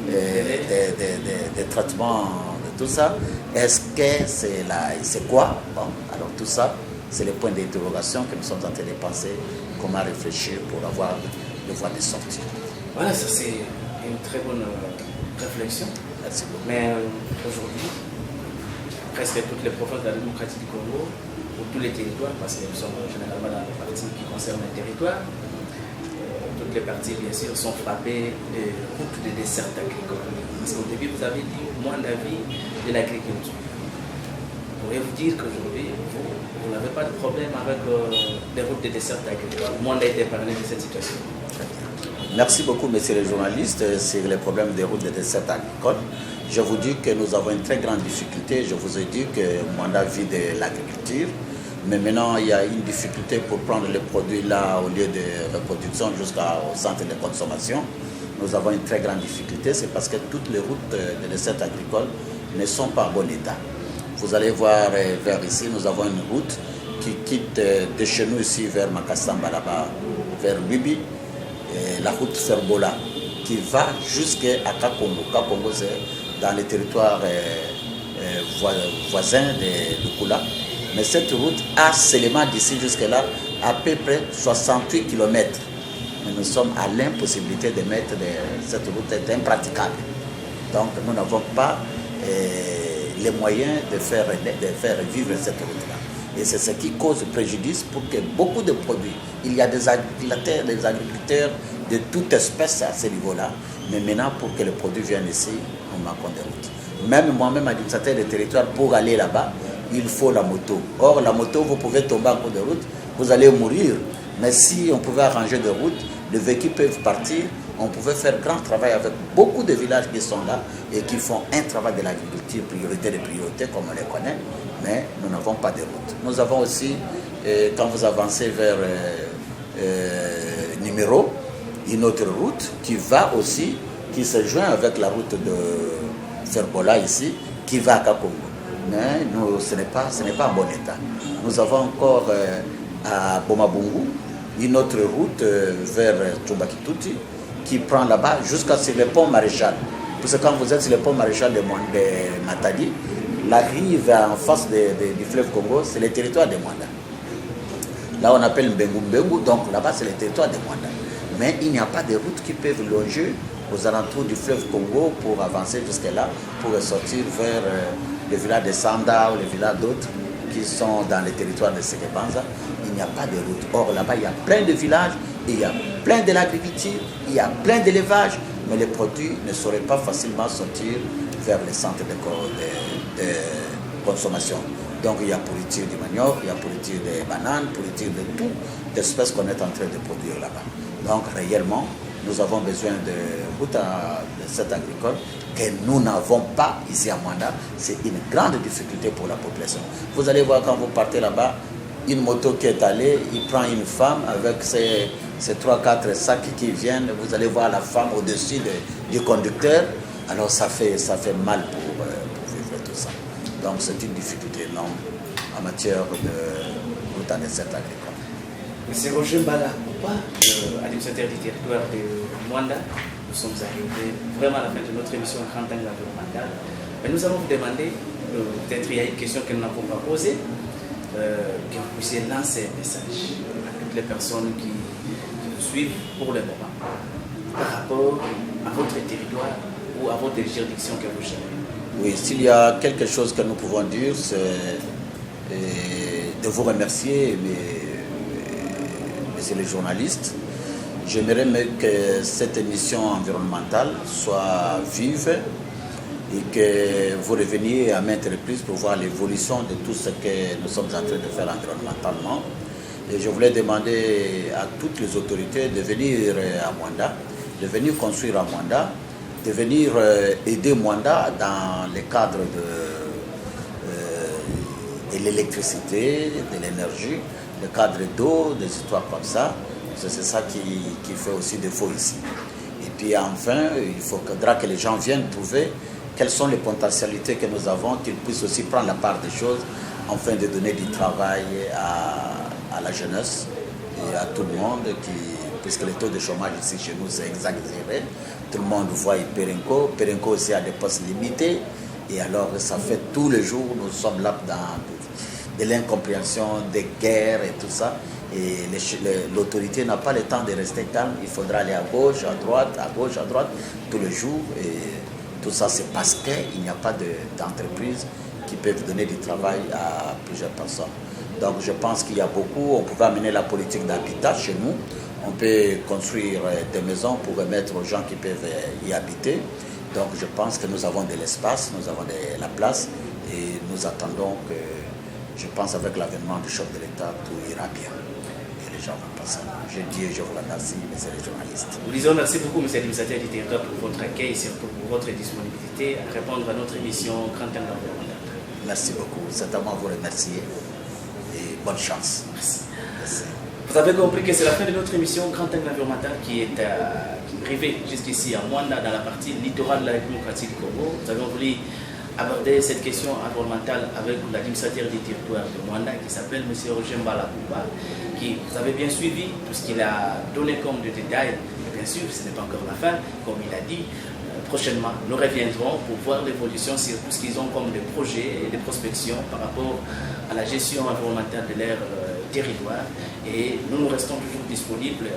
des traitements, de tout ça? Est-ce que c'est quoi? Bon, alors tout ça, c'est les points d'interrogation que nous sommes en train de penser, comment réfléchir pour avoir le voie de sortie. Voilà, ça c'est une très bonne réflexion. Merci beaucoup. Mais aujourd'hui, presque toutes les provinces de la démocratie du Congo, ou tous les territoires, parce que nous sommes généralement dans les parties qui concernent les territoires, toutes les parties, bien sûr, sont frappées de routes de dessert agricole. Parce qu'au début, vous avez dit moins d'avis de l'agriculture. Pourriez-vous dire qu'aujourd'hui, vous n'avez pas de problème avec les routes de dessert agricole? Moins a été parlé de cette situation. Merci beaucoup, messieurs les journalistes, sur les problèmes des routes de dessert agricole. Je vous dis que nous avons une très grande difficulté. Je vous ai dit que Mwanda vit de l'agriculture. Mais maintenant, il y a une difficulté pour prendre les produits là au lieu de reproduction jusqu'au centre de consommation. Nous avons une très grande difficulté. C'est parce que toutes les routes de dessert agricole ne sont pas en bon état. Vous allez voir vers ici, nous avons une route qui quitte de chez nous ici vers Makasamba là-bas, vers Bibi, la route Ferbola, qui va jusqu'à Kakongo. Kakongo, c'est dans les territoires voisins de Lukula. Mais cette route a seulement d'ici jusque-là à peu près 68 km. Mais nous sommes à l'impossibilité de mettre cette route est impraticable. Donc nous n'avons pas les moyens de faire vivre cette route-là. Et c'est ce qui cause préjudice pour que beaucoup de produits, il y a des agriculteurs de toute espèce à ce niveau-là. Mais maintenant, pour que les produits viennent ici, on manque de route. Même moi-même, administrateur des territoires, pour aller là-bas, il faut la moto. Or, la moto, vous pouvez tomber en cours de route, vous allez mourir. Mais si on pouvait arranger des routes, les véhicules peuvent partir, on pouvait faire grand travail avec beaucoup de villages qui sont là et qui font un travail de l'agriculture, priorité de priorité, comme on les connaît, mais nous n'avons pas de route. Nous avons aussi, quand vous avancez vers Numéro, une autre route qui va aussi, qui se joint avec la route de Ferbola ici, qui va à Kakongo. Mais nous, ce n'est pas en bon état. Nous avons encore à Bomabungu une autre route vers Tchombakituti qui prend là-bas jusqu'à sur le pont Maréchal. Parce que quand vous êtes sur le pont Maréchal de Matadi, la rive en face du fleuve Congo, c'est le territoire de Mwanda. Là, on appelle Mbengu, donc là-bas, c'est le territoire de Mwanda. Mais il n'y a pas de routes qui peuvent longer aux alentours du fleuve Congo pour avancer jusque-là, pour sortir vers les villages de Sanda ou les villages d'autres qui sont dans les territoires de Sekebanza. Il n'y a pas de route. Or, là-bas, il y a plein de villages, il y a plein de l'agriculture, il y a plein d'élevage, mais les produits ne sauraient pas facilement sortir vers les centres de consommation. Donc, il y a pourriture du manioc, il y a pourriture des bananes, pourriture de tout d'espèces qu'on est en train de produire là-bas. Donc, réellement, nous avons besoin de routes de cette agricole que nous n'avons pas ici à Mwanda. C'est une grande difficulté pour la population. Vous allez voir quand vous partez là-bas, une moto qui est allée, il prend une femme avec ses 3-4 sacs qui viennent. Vous allez voir la femme au-dessus du conducteur. Alors ça fait mal pour vivre tout ça. Donc c'est une difficulté énorme en matière de route de cette agricole. Monsieur Roger Mbala, administrateur du territoire de Mwanda, nous sommes arrivés vraiment à la fin de notre émission Grand Angle Environnemental. Mais nous allons vous demander, peut-être il y a une question que nous n'avons pas posée, que vous puissiez lancer un message à toutes les personnes qui vous suivent pour le moment par rapport à votre territoire ou à votre juridiction que vous gérez. Oui, s'il y a quelque chose que nous pouvons dire, c'est de vous remercier, messieurs les journalistes. J'aimerais que cette émission environnementale soit vive et que vous reveniez à maintes reprises pour voir l'évolution de tout ce que nous sommes en train de faire environnementalement. Et je voulais demander à toutes les autorités de venir à Mwanda, de venir construire à Mwanda, de venir aider Mwanda dans le cadre de l'électricité, de l'énergie, le cadre d'eau, des histoires comme ça. C'est ça qui fait aussi défaut ici. Et puis enfin, il faudra que les gens viennent trouver quelles sont les potentialités que nous avons, qu'ils puissent aussi prendre la part des choses afin de donner du travail à la jeunesse et à tout le monde, puisque le taux de chômage ici chez nous c'est exagéré. Tout le monde voit Perenco. Perenco aussi a des postes limités. Et alors ça fait tous les jours, nous sommes là dans de l'incompréhension, des guerres et tout ça. Et l'autorité n'a pas le temps de rester calme. Il faudra aller à gauche, à droite, tous les jours. Et tout ça, c'est parce qu'il n'y a pas d'entreprise qui peuvent donner du travail à plusieurs personnes. Donc je pense qu'il y a beaucoup. On pouvait amener la politique d'habitat chez nous. On peut construire des maisons pour permettre aux gens qui peuvent y habiter. Donc je pense que nous avons de l'espace, nous avons de la place et nous attendons que, je pense avec l'avènement du chef de l'État, tout ira bien. Et les gens vont passer. Je vous remercie, messieurs les journalistes. Nous disons merci beaucoup, monsieur l'administrateur du territoire, pour votre accueil et surtout pour votre disponibilité à répondre à notre émission Grand Angle Environnemental. Merci beaucoup. C'est à moi de vous remercier et bonne chance. Merci. Vous avez compris que c'est la fin de notre émission Grand Angle Environnemental qui est arrivée jusqu'ici à Mwanda, dans la partie littorale de la République démocratique du Congo. Nous avons voulu aborder cette question environnementale avec l'administrateur du territoire de Mwanda qui s'appelle M. Roger Mbala Bouba, qui vous avez bien suivi tout ce qu'il a donné comme de détails. Et bien sûr, ce n'est pas encore la fin, comme il a dit. Prochainement, nous reviendrons pour voir l'évolution sur tout ce qu'ils ont comme des projets et des prospections par rapport à la gestion environnementale de leur territoire. Et nous restons toujours disponibles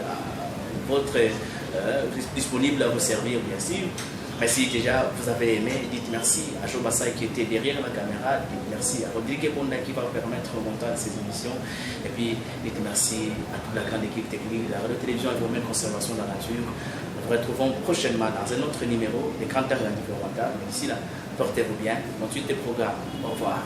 disponibles à vous servir, bien sûr. Mais si déjà vous avez aimé, dites merci à Joe Bassay qui était derrière la caméra, dites merci à Rodrigue Bonda qui va permettre le montage de ces émissions, et puis dites merci à toute la grande équipe technique de la radio-télévision Environnement et Conservation de la Nature. Nous nous retrouvons prochainement dans un autre numéro des Grands Angle Environnemental. Mais d'ici là, portez-vous bien, continuez le programme. Au revoir.